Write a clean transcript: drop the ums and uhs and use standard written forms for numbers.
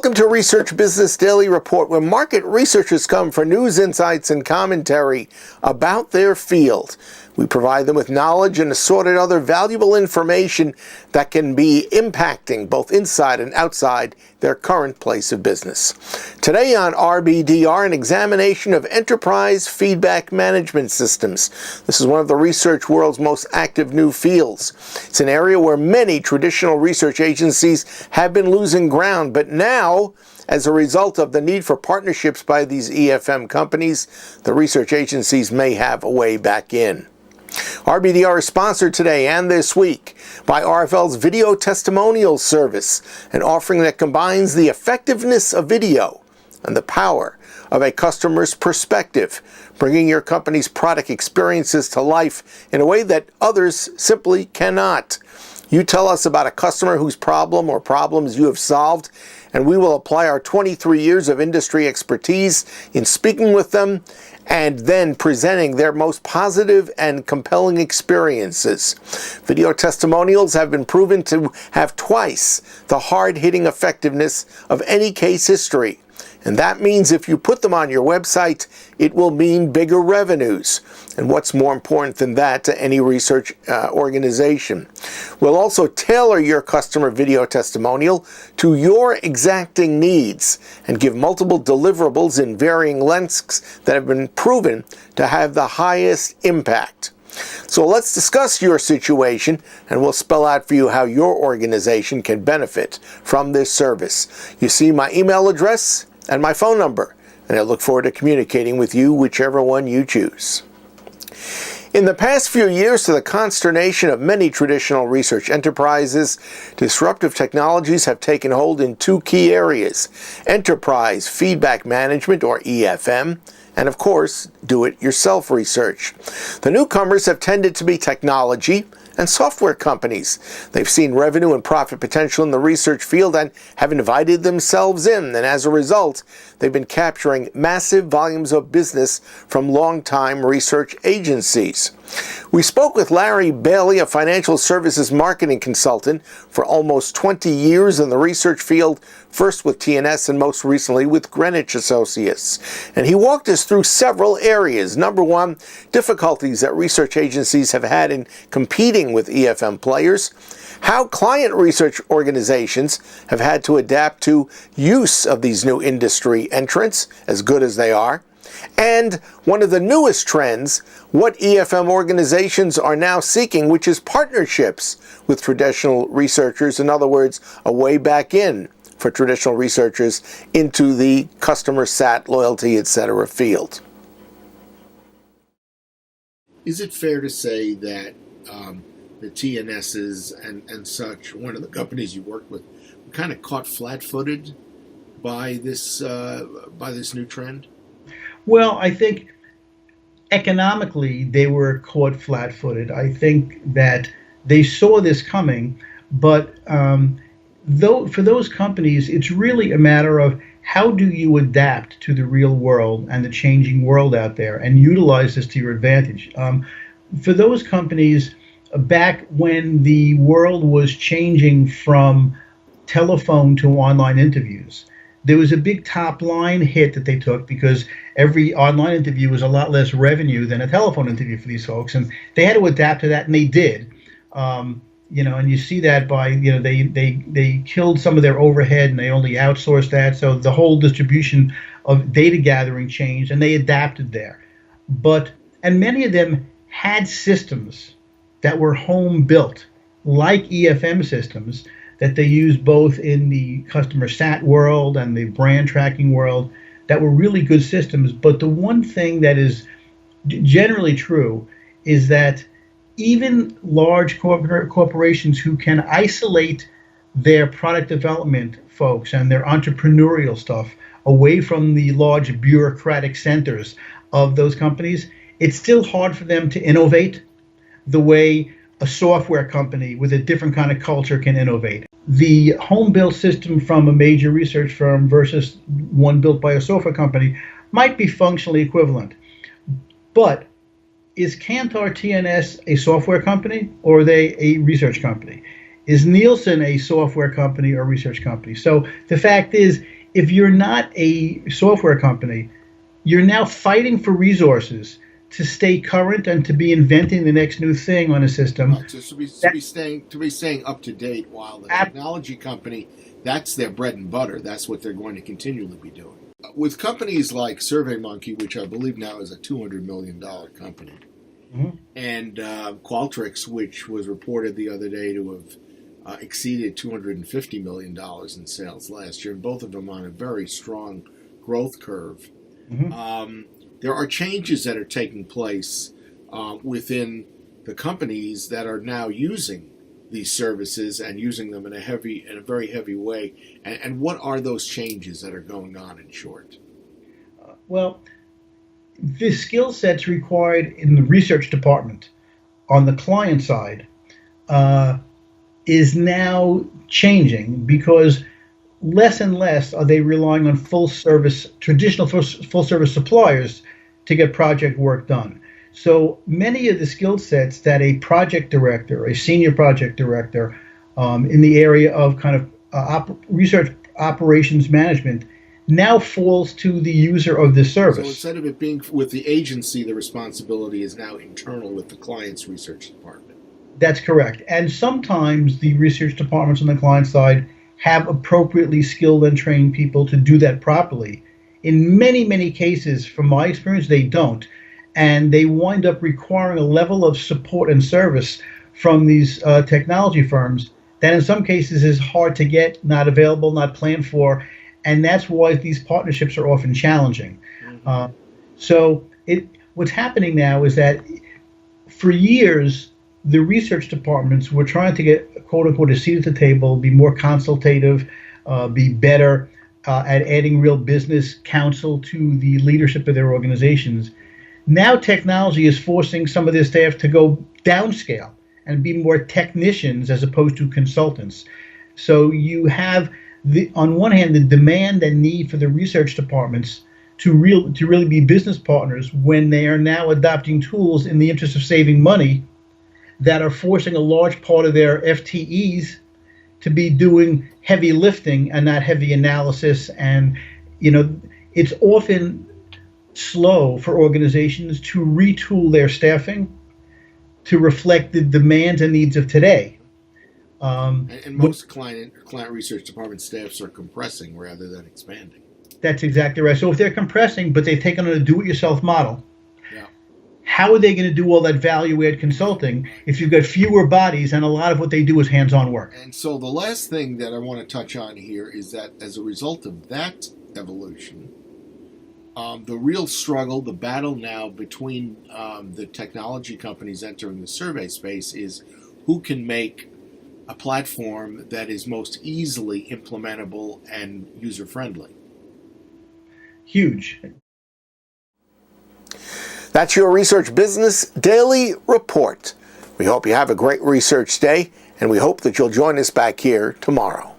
Welcome to Research Business Daily Report, where market researchers come for news, insights, and commentary about their field. We provide them with knowledge and assorted other valuable information that can be impacting both inside and outside their current place of business. Today on RBDR, an examination of enterprise feedback management systems. This is one of the research world's most active new fields. It's an area where many traditional research agencies have been losing ground, but now, as a result of the need for partnerships by these EFM companies, the research agencies may have a way back in. RBDR is sponsored today and this week by RFL's Video Testimonials Service, an offering that combines the effectiveness of video and the power of a customer's perspective, bringing your company's product experiences to life in a way that others simply cannot. You tell us about a customer whose problem or problems you have solved, and we will apply our 23 years of industry expertise in speaking with them and then presenting their most positive and compelling experiences. Video testimonials have been proven to have twice the hard-hitting effectiveness of any case history. And that means if you put them on your website, it will mean bigger revenues. And what's more important than that to any research organization? We'll also tailor your customer video testimonial to your exacting needs and give multiple deliverables in varying lengths that have been proven to have the highest impact. So let's discuss your situation, and we'll spell out for you how your organization can benefit from this service. You see my email address and my phone number, and I look forward to communicating with you, whichever one you choose. In the past few years, to the consternation of many traditional research enterprises, disruptive technologies have taken hold in two key areas: enterprise feedback management, or EFM, and of course, do-it-yourself research. The newcomers have tended to be technology and software companies. They've seen revenue and profit potential in the research field and have invited themselves in, and as a result, they've been capturing massive volumes of business from long-time research agencies. We spoke with Larry Bailey, a financial services marketing consultant for almost 20 years in the research field, first with TNS and most recently with Greenwich Associates. And he walked us through several areas. Number one, difficulties that research agencies have had in competing with EFM players, how client research organizations have had to adapt to use of these new industry entrants, as good as they are, and one of the newest trends, what EFM organizations are now seeking, which is partnerships with traditional researchers. In other words, a way back in for traditional researchers into the customer sat, loyalty, etc. field. Is it fair to say that the TNSs and such, one of the companies you work with, were kind of caught flat-footed by this new trend? Well, I think economically they were caught flat-footed. I think that they saw this coming, but for those companies, it's really a matter of how do you adapt to the real world and the changing world out there and utilize this to your advantage. For those companies, back when the world was changing from telephone to online interviews, there was a big top line hit that they took because every online interview was a lot less revenue than a telephone interview for these folks, and they had to adapt to that, and they did. And you see that by they killed some of their overhead and they only outsourced that, so the whole distribution of data gathering changed, and they adapted there. And many of them had systems that were home built, like EFM systems, that they use both in the customer sat world and the brand tracking world, that were really good systems. But the one thing that is generally true is that even large corporations who can isolate their product development folks and their entrepreneurial stuff away from the large bureaucratic centers of those companies, it's still hard for them to innovate the way a software company with a different kind of culture can innovate. The home-built system from a major research firm versus one built by a software company might be functionally equivalent. But is Kantar TNS a software company, or are they a research company? Is Nielsen a software company or research company? So the fact is, if you're not a software company, you're now fighting for resources to stay current and to be inventing the next new thing on a system. Right, so to be staying up to date, while the technology company, that's their bread and butter. That's what they're going to continually be doing. With companies like SurveyMonkey, which I believe now is a $200 million company, and Qualtrics, which was reported the other day to have exceeded $250 million in sales last year, and both of them on a very strong growth curve. There are changes that are taking place within the companies that are now using these services and using them in a very heavy way. And what are those changes that are going on, in short? Well, the skill sets required in the research department on the client side is now changing, because less and less are they relying on traditional full service suppliers to get project work done. So many of the skill sets that a project director, a senior project director in the area of kind of research operations management, now falls to the user of the service. So instead of it being with the agency, the responsibility is now internal with the client's research department. That's correct. And sometimes the research departments on the client side have appropriately skilled and trained people to do that properly. In many, many cases, from my experience, they don't. And they wind up requiring a level of support and service from these technology firms that in some cases is hard to get, not available, not planned for. And that's why these partnerships are often challenging. What's happening now is that for years, the research departments were trying to get, quote unquote, a seat at the table, be more consultative, be better at adding real business counsel to the leadership of their organizations. Now technology is forcing some of their staff to go downscale and be more technicians as opposed to consultants. So you have, on one hand, the demand and need for the research departments to really be business partners when they are now adopting tools in the interest of saving money that are forcing a large part of their FTEs to be doing heavy lifting and not heavy analysis. And, it's often slow for organizations to retool their staffing to reflect the demands and needs of today. And most client research department staffs are compressing rather than expanding. That's exactly right. So if they're compressing, but they've taken on a do-it-yourself model, how are they going to do all that value-add consulting if you've got fewer bodies and a lot of what they do is hands-on work? And so the last thing that I want to touch on here is that as a result of that evolution, the real struggle, the battle now between the technology companies entering the survey space is who can make a platform that is most easily implementable and user-friendly. Huge. That's your Research Business Daily Report. We hope you have a great research day, and we hope that you'll join us back here tomorrow.